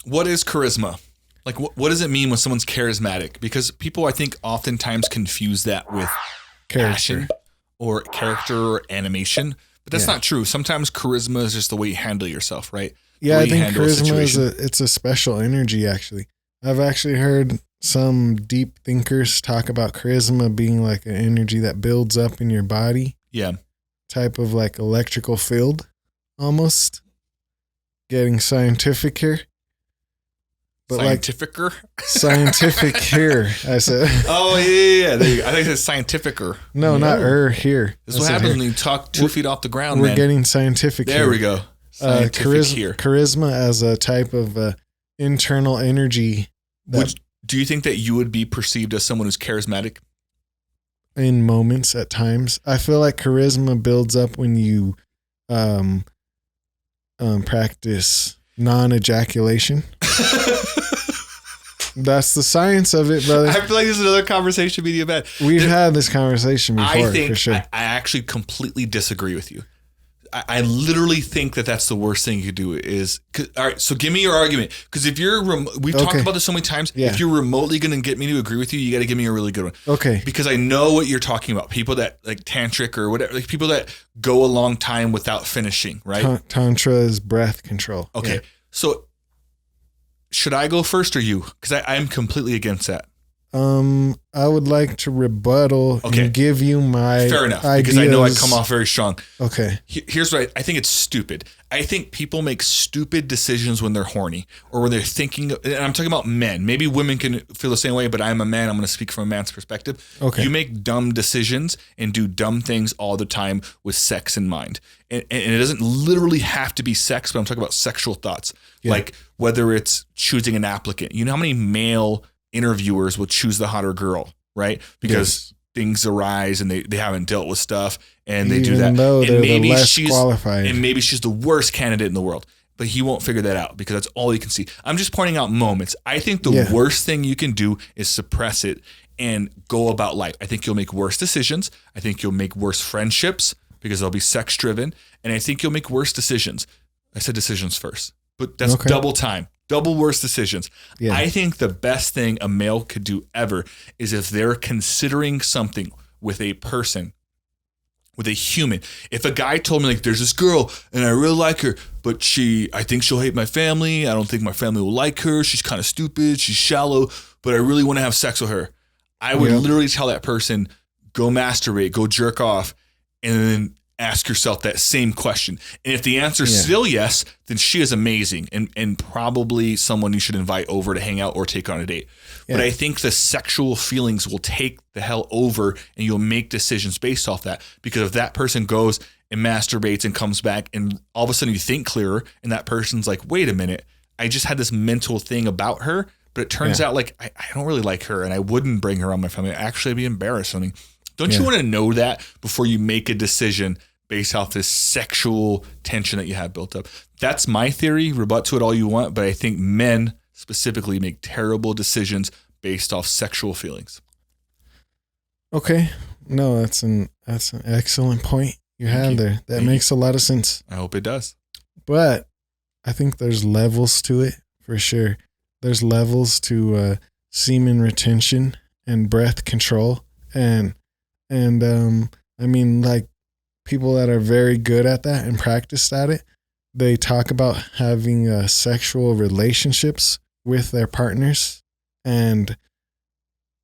what is charisma? Like, what does it mean when someone's charismatic? Because people, I think, oftentimes confuse that with passion or character or animation. But that's not true. Sometimes charisma is just the way you handle yourself, right? Yeah, I think charisma is a special energy, actually. I've actually heard some deep thinkers talk about charisma being like an energy that builds up in your body. Yeah. Type of like electrical field, almost. Getting scientific here. But scientific here, I said. Oh, yeah. There you go. I think it's scientificer. No, not here. This is what happens when you talk 2 feet off the ground, We're getting scientific there here. We go. Charisma as a type of internal energy. Do you think that you would be perceived as someone who's charismatic? In moments at times. I feel like charisma builds up when you practice non-ejaculation. That's the science of it, brother. I feel like this is another conversation media bad. We've had this conversation before, for sure. I actually completely disagree with you. I literally think that that's the worst thing you could do is, all right, so give me your argument. Because if you're, we've talked about this so many times. Yeah. If you're remotely going to get me to agree with you, you got to give me a really good one. Okay. Because I know what you're talking about. People that like tantric or whatever, like people that go a long time without finishing, right? Tantra is breath control. Okay. Yeah. So should I go first or you? Because I'm completely against that. I would like to rebuttal and give you my fair enough ideas. Because I know I come off very strong. Okay. Here's what I think it's stupid. I think people make stupid decisions when they're horny or when they're thinking, and I'm talking about men. Maybe women can feel the same way, but I'm a man. I'm going to speak from a man's perspective. Okay. You make dumb decisions and do dumb things all the time with sex in mind. And it doesn't literally have to be sex, but I'm talking about sexual thoughts. Yeah. Like whether it's choosing an applicant. You know how many male interviewers will choose the hotter girl, right? Because things arise and they haven't dealt with stuff and they do that. And maybe she's qualified. And maybe she's the worst candidate in the world, but he won't figure that out because that's all he can see. I'm just pointing out moments. I think the worst thing you can do is suppress it and go about life. I think you'll make worse decisions. I think you'll make worse friendships because they'll be sex driven. And I think you'll make worse decisions. I said decisions first, but that's double time. Double worse decisions. Yeah. I think the best thing a male could do ever is if they're considering something with a person, with a human. If a guy told me like, there's this girl and I really like her, but I think she'll hate my family. I don't think my family will like her. She's kind of stupid. She's shallow, but I really want to have sex with her. I would literally tell that person, go masturbate, go jerk off, and then ask yourself that same question. And if the answer is still yes, then she is amazing and probably someone you should invite over to hang out or take on a date. Yeah. But I think the sexual feelings will take the hell over and you'll make decisions based off that. Because if that person goes and masturbates and comes back and all of a sudden you think clearer and that person's like, wait a minute, I just had this mental thing about her, but it turns out like I don't really like her and I wouldn't bring her on my family. Actually, I'd be embarrassed. I mean, don't you want to know that before you make a decision based off this sexual tension that you have built up? That's my theory. Rebut to it all you want, but I think men specifically make terrible decisions based off sexual feelings. Okay. No, that's an excellent point you have there. That makes a lot of sense. I hope it does. But I think there's levels to it for sure. There's levels to semen retention and breath control. And I mean, like, people that are very good at that and practiced at it, they talk about having sexual relationships with their partners and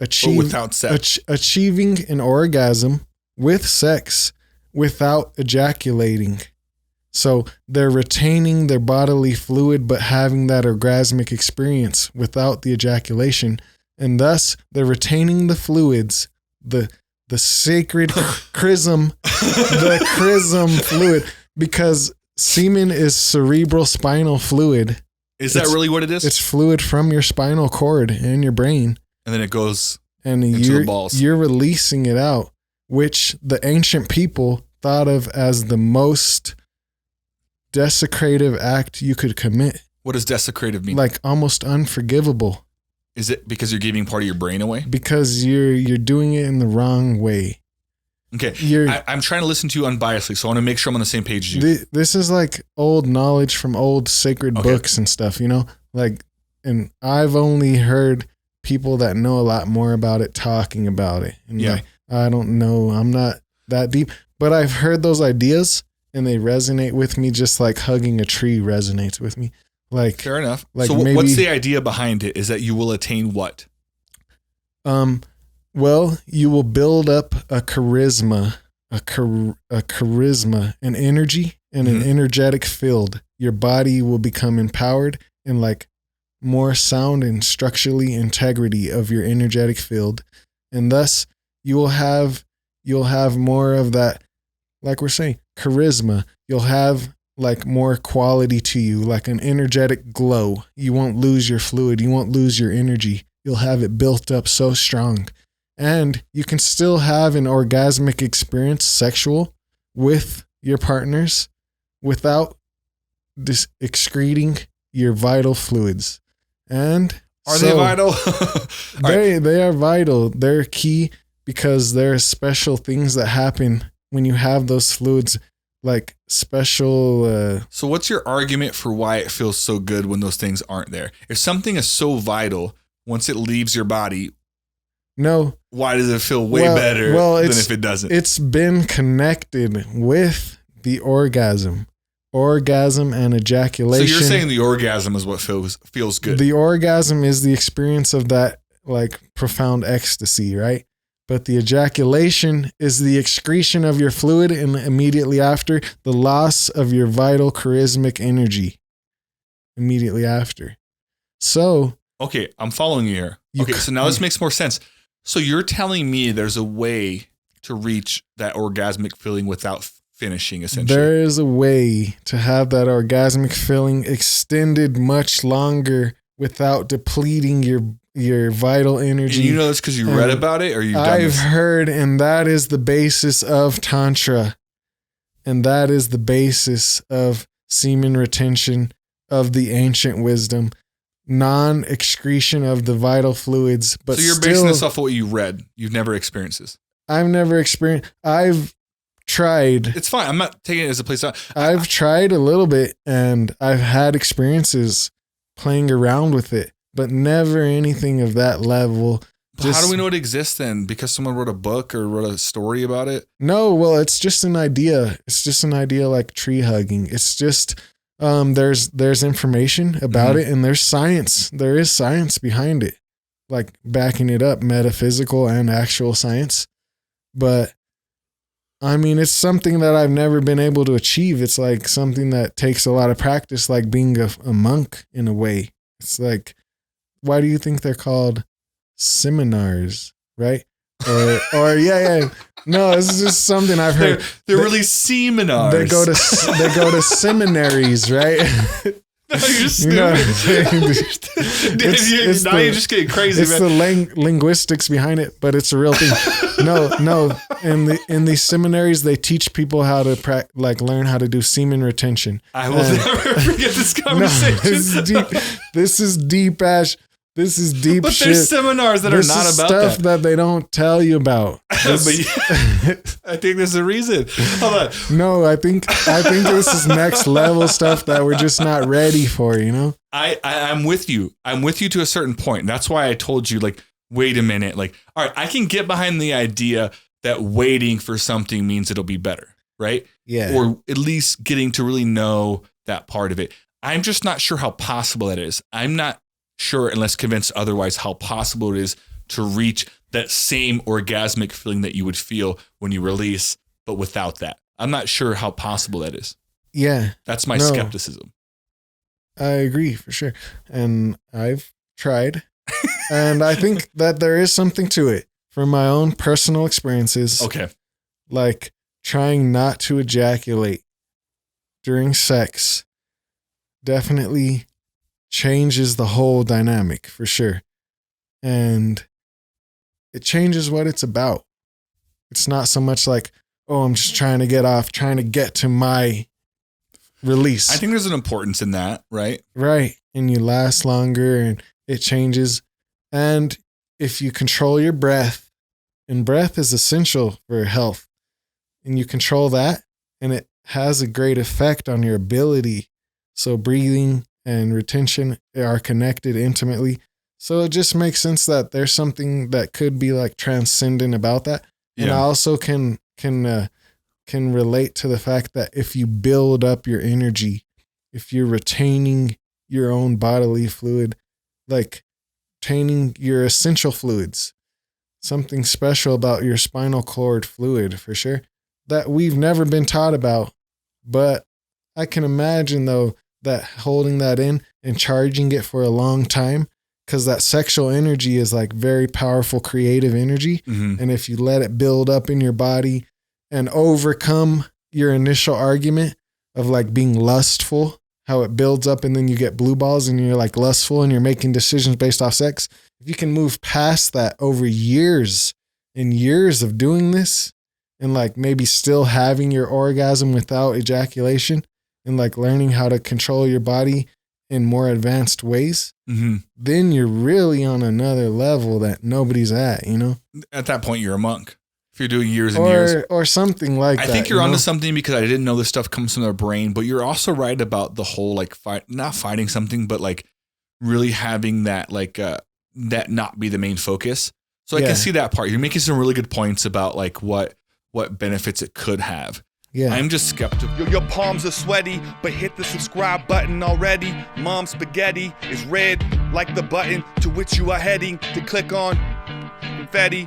without sex. Achieving an orgasm with sex without ejaculating. So they're retaining their bodily fluid but having that orgasmic experience without the ejaculation. And thus they're retaining the fluids, the sacred chrism, the chrism fluid, because semen is cerebral spinal fluid. Is that really what it is? It's fluid from your spinal cord and your brain. And then it goes into the balls. You're releasing it out, which the ancient people thought of as the most desecrative act you could commit. What does desecrative mean? Like almost unforgivable. Is it because you're giving part of your brain away? Because you're doing it in the wrong way. Okay. I'm trying to listen to you unbiasedly, so I want to make sure I'm on the same page as you. This is like old knowledge from old sacred books and stuff, you know? Like and I've only heard people that know a lot more about it talking about it. And like, I don't know, I'm not that deep, but I've heard those ideas and they resonate with me just like hugging a tree resonates with me. Like, fair enough. Like, so maybe, what's the idea behind it? Is that you will attain what? Well, you will build up a charisma, an energy and an energetic field. Your body will become empowered and like more sound and structurally integrity of your energetic field. And thus you'll have more of that, like we're saying, charisma. You'll have like more quality to you, like an energetic glow. You won't lose your fluid. You won't lose your energy. You'll have it built up so strong. And you can still have an orgasmic experience, sexual, with your partners without excreting your vital fluids. And are they vital? They are vital. They're key because there are special things that happen when you have those fluids, like special. So what's your argument for why it feels so good when those things aren't there? If something is so vital, once it leaves your body, why does it feel way better than if it doesn't? It's been connected with the orgasm and ejaculation. So you're saying the orgasm is what feels good. The orgasm is the experience of that like profound ecstasy, right? But the ejaculation is the excretion of your fluid and immediately after the loss of your vital charismatic energy immediately after. So, okay, I'm following you here. Okay, so now this makes more sense. So you're telling me there's a way to reach that orgasmic feeling without finishing, essentially. There is a way to have that orgasmic feeling extended much longer without depleting your vital energy. And you know this because you read about it, or you've done I've heard, and that is the basis of Tantra. And that is the basis of semen retention, of the ancient wisdom. Non-excretion of the vital fluids, but so you're basing this off of what you read. You've never experienced this. I've never experienced. I've tried. It's fine. I'm not taking it as a place. I've tried a little bit, and I've had experiences playing around with it, but never anything of that level. How do we know it exists then? Because someone wrote a book or wrote a story about it? No, well, it's just an idea. It's just an idea like tree hugging. It's just. There's information about it, and there's science. There is science behind it, like backing it up, metaphysical and actual science. But I mean, it's something that I've never been able to achieve. It's like something that takes a lot of practice, like being a monk in a way. It's like, why do you think they're called seminars, right? Or yeah. No, this is just something I've heard. They're really seminars. They go to seminaries, right? No, you're stupid. Now you're just getting crazy. It's the linguistics behind it, but it's a real thing. No. In these seminaries, they teach people how to learn how to do semen retention. I will never forget this conversation. No, this is deep, Ash. This is deep but shit. But there's seminars that this are not is about stuff that they don't tell you about. I think there's a reason. Hold on. No, I think this is next level stuff that we're just not ready for, you know? I'm with you. I'm with you to a certain point. That's why I told you, like, wait a minute. Like, all right, I can get behind the idea that waiting for something means it'll be better, right? Yeah. Or at least getting to really know that part of it. I'm just not sure how possible that is. I'm not sure, unless convinced otherwise, how possible it is to reach that same orgasmic feeling that you would feel when you release, but without that. I'm not sure how possible that is. Yeah. That's my skepticism. I agree for sure. And I've tried. And I think that there is something to it from my own personal experiences. Okay. Like trying not to ejaculate during sex definitely changes the whole dynamic for sure. And it changes what it's about. It's not so much like, oh, I'm just trying to get off, trying to get to my release. I think there's an importance in that, right? Right. And you last longer and it changes. And if you control your breath, and breath is essential for health, and you control that, and it has a great effect on your ability. So breathing and retention are connected intimately. So it just makes sense that there's something that could be like transcendent about that. And I also can relate to the fact that if you build up your energy, if you're retaining your own bodily fluid, like retaining your essential fluids, something special about your spinal cord fluid for sure that we've never been taught about. But I can imagine though that holding that in and charging it for a long time, because that sexual energy is like very powerful creative energy. And if you let it build up in your body and overcome your initial argument of like being lustful, how it builds up and then you get blue balls and you're like lustful and you're making decisions based off sex. If you can move past that over years and years of doing this and like maybe still having your orgasm without ejaculation and like learning how to control your body in more advanced ways, then you're really on another level that nobody's at, you know? At that point, you're a monk. If you're doing years and years. Or something like that. I think you're onto something because I didn't know this stuff comes from their brain, but you're also right about the whole like not fighting something, but like really having that like that not be the main focus. So I can see that part. You're making some really good points about like what benefits it could have. Yeah. I'm just skeptical. Your palms are sweaty, but hit the subscribe button already. Mom's spaghetti is red like the button to which you are heading to click on. Confetti.